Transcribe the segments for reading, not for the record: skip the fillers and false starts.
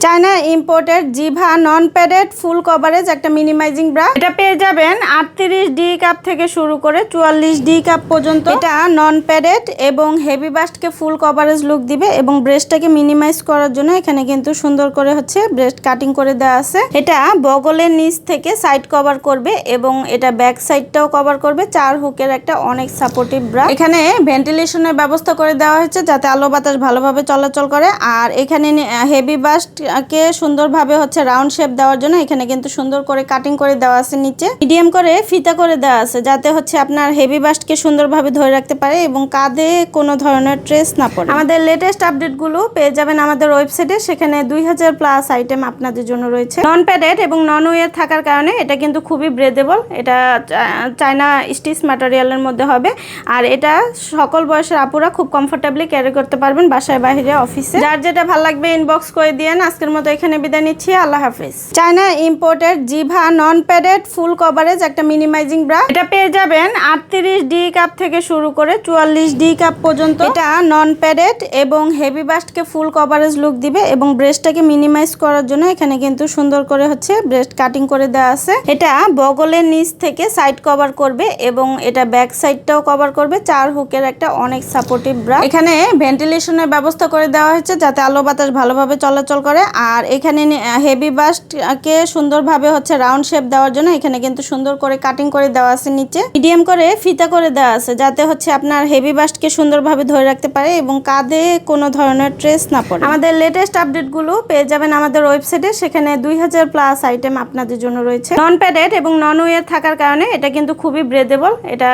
China imported জিভা নন padded ফুল coverage একটা minimising bra. এটা পেয়ে যাবেন 38 ডি কাপ থেকে শুরু করে 44 ডি কাপ পর্যন্ত। এটা নন প্যাডেড এবং হেভি বাস্টকে ফুল কভারেজ লুক দিবে এবং ব্রেস্টটাকে মিনিমাইজ করার জন্য এখানে কিন্তু সুন্দর করে হচ্ছে ব্রেস্ট কাটিং করে দেওয়া আছে। এটা বগলের নিচ থেকে সাইড কভার করবে এবং এটা ব্যাক সাইডটাও কভার করবে। 4 হুকের একটা অনেক সাপোর্টিভ ব্রা। এখানে ভেন্টিলেশনের ব্যবস্থা করে দেওয়া হয়েছে যাতে আলো বাতাস ভালোভাবে চলাচল করে। আর এখানে হেভি বাস্ট কে সুন্দরভাবে হচ্ছে রাউন্ড শেপ দেওয়ার জন্য এখানে কিন্তু সুন্দর করে কাটিং করে দেওয়া আছে। নিচে মিডিয়াম করে ফিতা করে দেওয়া আছে যাতে হচ্ছে আপনার হেভি বাস্টকে সুন্দরভাবে ধরে রাখতে পারে এবং কাঁধে কোনো ধরনের ট্রেস না পড়ে। আমাদের লেটেস্ট আপডেটগুলো পেয়ে যাবেন আমাদের ওয়েবসাইটে। সেখানে 2000 প্লাস আইটেম আপনাদের জন্য রয়েছে। নন প্যাডেড এবং নন ওয়্যার থাকার কারণে এটা কিন্তু খুবই ব্রেদেবল। এটা চায়না স্টিচ ম্যাটেরিয়ালের মধ্যে হবে। আর এটা সকল বয়সের আপুরা খুব কমফোর্টেবলি ক্যারি করতে পারবেন বাসায় বাইরে অফিসে। যার যেটা ভালো লাগবে ইনবক্স করে দিয়েন। আজকের মতো এখানে বিদায় নিচ্ছি। আল্লাহ হাফিজ। চায়না ইম্পোর্টেড জিভা নন প্যাডেড ফুল কভারেজ একটা মিনিমাইজিং ব্রা। এটা পেয়ে যাবেন 38 ডি কাপ থেকে শুরু করে 44 ডি কাপ পর্যন্ত। এটা নন প্যাডেড এবং হেভি বাস্টকে ফুল কভারেজ লুক দিবে এবং ব্রেস্টটাকে মিনিমাইজ করার জন্য এখানে কিন্তু সুন্দর করে হচ্ছে ব্রেস্ট কাটিং করে দেওয়া আছে। এটা বগলের নিচ থেকে সাইড কভার করবে এবং এটা ব্যাক সাইডটাও কভার করবে। 4 হুকের একটা অনেক সাপোর্টিভ ব্রা। এখানে ভেন্টিলেশনের ব্যবস্থা করে দেওয়া হয়েছে যাতে আলো বাতাস ভালোভাবে চলাচল করে। আর এখানে হেভি বাস্টকে সুন্দরভাবে হচ্ছে রাউন্ড শেপ দেওয়ার জন্য এখানে কিন্তু সুন্দর করে কাটিং করে দেওয়া আছে। নিচে মিডিয়াম করে ফিতা করে দেওয়া আছে যাতে হচ্ছে আপনার হেভি বাস্টকে সুন্দরভাবে ধরে রাখতে পারে এবং কাঁধে কোনো ধরনের ট্রেস না পড়ে। আমাদের লেটেস্ট আপডেটগুলো পেয়ে যাবেন আমাদের ওয়েবসাইটে। সেখানে 2000 প্লাস আইটেম আপনাদের জন্য রয়েছে। নন প্যাডেড এবং নন ওয়্যার থাকার কারণে এটা কিন্তু খুবই ব্রেদেবল। এটা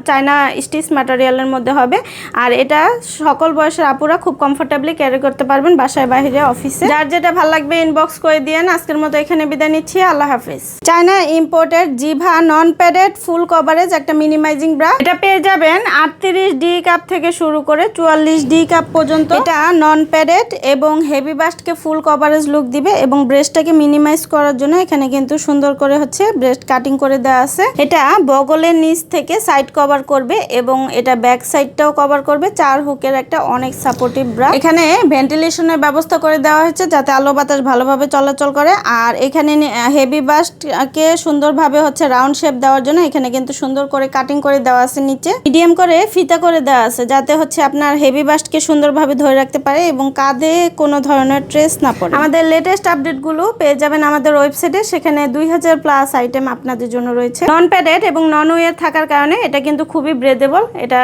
চায়না স্টিচ ম্যাটেরিয়ালের মধ্যে হবে। আর এটা সকল বয়সের আপুরা খুব কমফোর্টেবলি ক্যারি করতে পারবেন বাসায় বাইরে অফিসে। যার যেটা ভালো লাগবে ইনবক্স করে দিয়েন। আজকের মতো এখানে বিদায় নিচ্ছি। আল্লাহ হাফিজ। চায়না ইম্পোর্টেড জিভা নন প্যাডেড ফুল কভারেজ একটা মিনিমাইজিং ব্রা। এটা পেয়ে যাবেন 38 ডি কাপ থেকে শুরু করে 44 ডি কাপ পর্যন্ত। এটা নন প্যাডেড এবং হেভি বাস্টকে ফুল কভারেজ লুক দিবে এবং ব্রেস্টটাকে মিনিমাইজ করার জন্য এখানে কিন্তু সুন্দর করে হচ্ছে ব্রেস্ট কাটিং করে দেওয়া আছে। এটা বগলের নিচ থেকে সাইড কভার করবে এবং এটা ব্যাক সাইডটাও কভার করবে। 4 হুকের একটা অনেক সাপোর্টিভ ব্রা। এখানে ভেন্টিলেশনের ব্যবস্থা করে দেওয়া হয়েছে যাতে আলো বাতাস ভালোভাবে চলাচল করে। আর এখানে হেভি বাস্টকে সুন্দরভাবে হচ্ছে রাউন্ড শেপ দেওয়ার জন্য এখানে কিন্তু সুন্দর করে কাটিং করে দেওয়া আছে। নিচে মিডিয়াম করে ফিতা করে দেওয়া আছে যাতে হচ্ছে আপনার হেভি বাস্টকে সুন্দরভাবে ধরে রাখতে পারে এবং কাঁধে কোনো ধরনের ট্রেস না পড়ে। আমাদের লেটেস্ট আপডেটগুলো পেয়ে যাবেন আমাদের ওয়েবসাইটে। সেখানে 2000 প্লাস আইটেম আপনাদের জন্য রয়েছে। নন প্যাডেড এবং নন ওয়্যার থাকার কারণে এটা কিন্তু খুবই ব্রেদেবল। এটা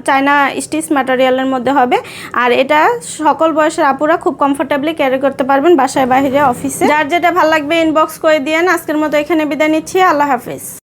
চায়না স্টিচ ম্যাটেরিয়ালের মধ্যে হবে। আর এটা সকল বয়সের আপুরা খুব কমফোর্টেবলি ক্যারি করতে পারবেন বাসায় বাইরে অফিসে। যার যেটা ভালো লাগবে ইনবক্স করে দিয়েন। আজকের মতো এখানে বিদায় নিচ্ছি। আল্লাহ হাফিজ।